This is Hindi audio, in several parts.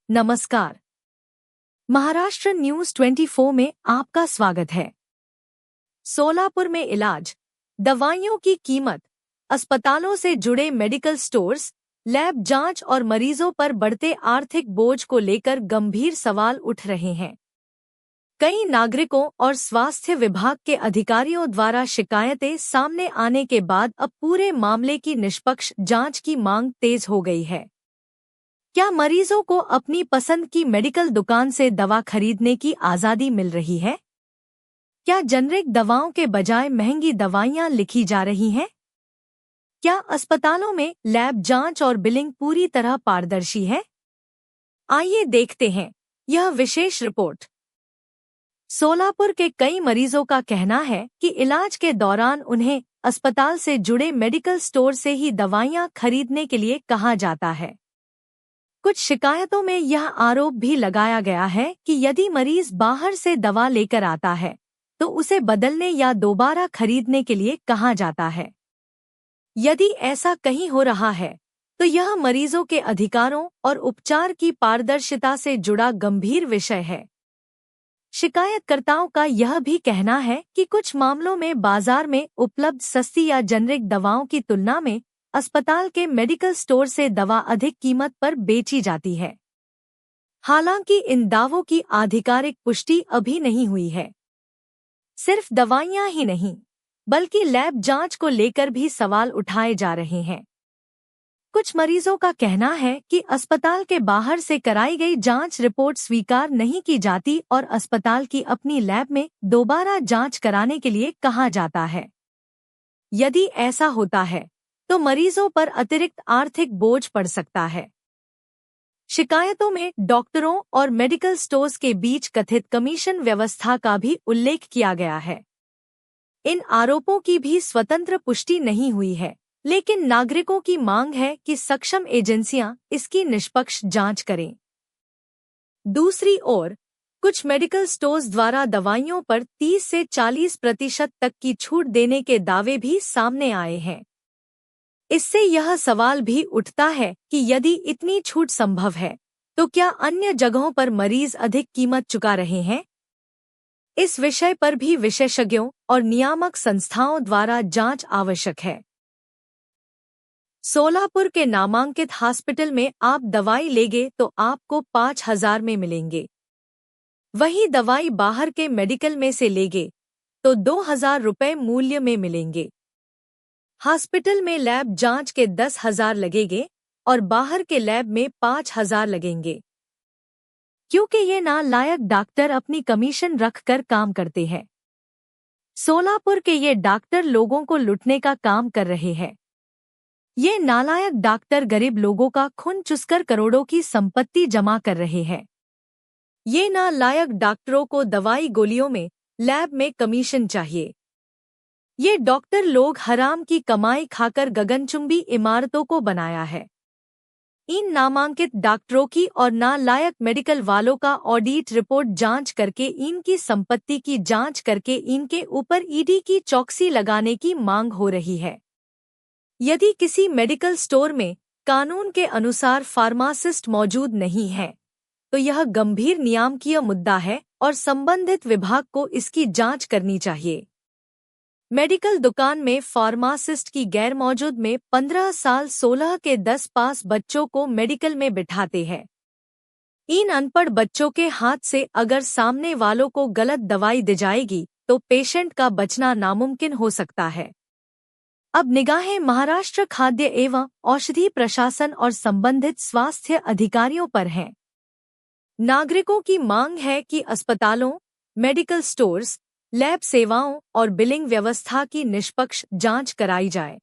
नमस्कार। महाराष्ट्र न्यूज 24 में आपका स्वागत है। सोलापुर में इलाज, दवाइयों की कीमत, अस्पतालों से जुड़े मेडिकल स्टोर्स, लैब जांच और मरीजों पर बढ़ते आर्थिक बोझ को लेकर गंभीर सवाल उठ रहे हैं। कई नागरिकों और स्वास्थ्य विभाग के अधिकारियों द्वारा शिकायतें सामने आने के बाद अब पूरे मामले की निष्पक्ष जांच की मांग तेज हो गई है। क्या मरीजों को अपनी पसंद की मेडिकल दुकान से दवा खरीदने की आज़ादी मिल रही है? क्या जेनरिक दवाओं के बजाय महंगी दवाइयां लिखी जा रही हैं? क्या अस्पतालों में लैब जांच और बिलिंग पूरी तरह पारदर्शी है? आइए देखते हैं यह विशेष रिपोर्ट। सोलापुर के कई मरीजों का कहना है कि इलाज के दौरान उन्हें अस्पताल से जुड़े मेडिकल स्टोर से ही दवाइयां खरीदने के लिए कहा जाता है। कुछ शिकायतों में यह आरोप भी लगाया गया है कि यदि मरीज बाहर से दवा लेकर आता है तो उसे बदलने या दोबारा खरीदने के लिए कहा जाता है। यदि ऐसा कहीं हो रहा है तो यह मरीजों के अधिकारों और उपचार की पारदर्शिता से जुड़ा गंभीर विषय है। शिकायतकर्ताओं का यह भी कहना है कि कुछ मामलों में बाजार में उपलब्ध सस्ती या जेनरिक दवाओं की तुलना में अस्पताल के मेडिकल स्टोर से दवा अधिक कीमत पर बेची जाती है। हालांकि इन दावों की आधिकारिक पुष्टि अभी नहीं हुई है। सिर्फ दवाइयां ही नहीं, बल्कि लैब जांच को लेकर भी सवाल उठाए जा रहे हैं। कुछ मरीजों का कहना है कि अस्पताल के बाहर से कराई गई जांच रिपोर्ट स्वीकार नहीं की जाती और अस्पताल की अपनी लैब में दोबारा जांच कराने के लिए कहा जाता है। यदि ऐसा होता है तो मरीजों पर अतिरिक्त आर्थिक बोझ पड़ सकता है। शिकायतों में डॉक्टरों और मेडिकल स्टोर्स के बीच कथित कमीशन व्यवस्था का भी उल्लेख किया गया है। इन आरोपों की भी स्वतंत्र पुष्टि नहीं हुई है, लेकिन नागरिकों की मांग है कि सक्षम एजेंसियां इसकी निष्पक्ष जांच करें। दूसरी ओर, कुछ मेडिकल स्टोर्स द्वारा दवाइयों पर 30 से 40% तक की छूट देने के दावे भी सामने आए हैं। इससे यह सवाल भी उठता है कि यदि इतनी छूट संभव है तो क्या अन्य जगहों पर मरीज अधिक कीमत चुका रहे हैं? इस विषय पर भी विशेषज्ञों और नियामक संस्थाओं द्वारा जांच आवश्यक है। सोलापुर के नामांकित हॉस्पिटल में आप दवाई लेंगे तो आपको 5,000 में मिलेंगे। वही दवाई बाहर के मेडिकल में से लेंगे तो 2,000 रुपये मूल्य में मिलेंगे। हॉस्पिटल में लैब जांच के 10,000 लगेंगे और बाहर के लैब में 5,000 लगेंगे, क्योंकि ये नालायक डॉक्टर अपनी कमीशन रखकर काम करते हैं। सोलापुर के ये डॉक्टर लोगों को लूटने का काम कर रहे हैं। ये नालायक डॉक्टर गरीब लोगों का खून चूसकर करोड़ों की संपत्ति जमा कर रहे हैं। ये नालायक डॉक्टरों को दवाई गोलियों में, लैब में कमीशन चाहिए। ये डॉक्टर लोग हराम की कमाई खाकर गगनचुंबी इमारतों को बनाया है। इन नामांकित डॉक्टरों की और नालायक मेडिकल वालों का ऑडिट रिपोर्ट जांच करके इनकी संपत्ति की जांच करके इनके ऊपर ईडी की चौकसी लगाने की मांग हो रही है। यदि किसी मेडिकल स्टोर में कानून के अनुसार फार्मासिस्ट मौजूद नहीं है तो यह गंभीर नियामकीय मुद्दा है और संबंधित विभाग को इसकी जांच करनी चाहिए। मेडिकल दुकान में फार्मासिस्ट की गैर मौजूद में 15 साल 16 के 10 पास बच्चों को मेडिकल में बिठाते हैं। इन अनपढ़ बच्चों के हाथ से अगर सामने वालों को गलत दवाई दी जाएगी तो पेशेंट का बचना नामुमकिन हो सकता है। अब निगाहें महाराष्ट्र खाद्य एवं औषधि प्रशासन और संबंधित स्वास्थ्य अधिकारियों पर हैं। नागरिकों की मांग है कि अस्पतालों, मेडिकल स्टोर्स, लैब सेवाओं और बिलिंग व्यवस्था की निष्पक्ष जांच कराई जाए।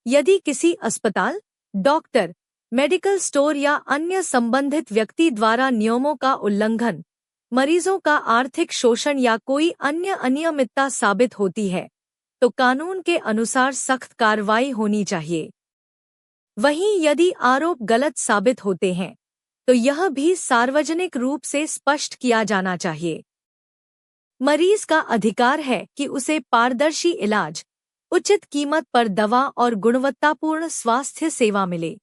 यदि किसी अस्पताल, डॉक्टर, मेडिकल स्टोर या अन्य संबंधित व्यक्ति द्वारा नियमों का उल्लंघन, मरीजों का आर्थिक शोषण या कोई अन्य अनियमितता साबित होती है तो कानून के अनुसार सख्त कार्रवाई होनी चाहिए। वहीं यदि आरोप गलत साबित होते हैं तो यह भी सार्वजनिक रूप से स्पष्ट किया जाना चाहिए। मरीज का अधिकार है कि उसे पारदर्शी इलाज, उचित कीमत पर दवा और गुणवत्तापूर्ण स्वास्थ्य सेवा मिले।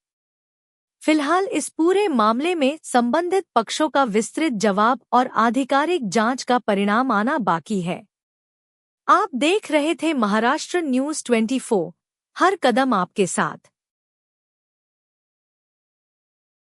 फिलहाल इस पूरे मामले में संबंधित पक्षों का विस्तृत जवाब और आधिकारिक जांच का परिणाम आना बाकी है। आप देख रहे थे महाराष्ट्र न्यूज़ 24, हर कदम आपके साथ।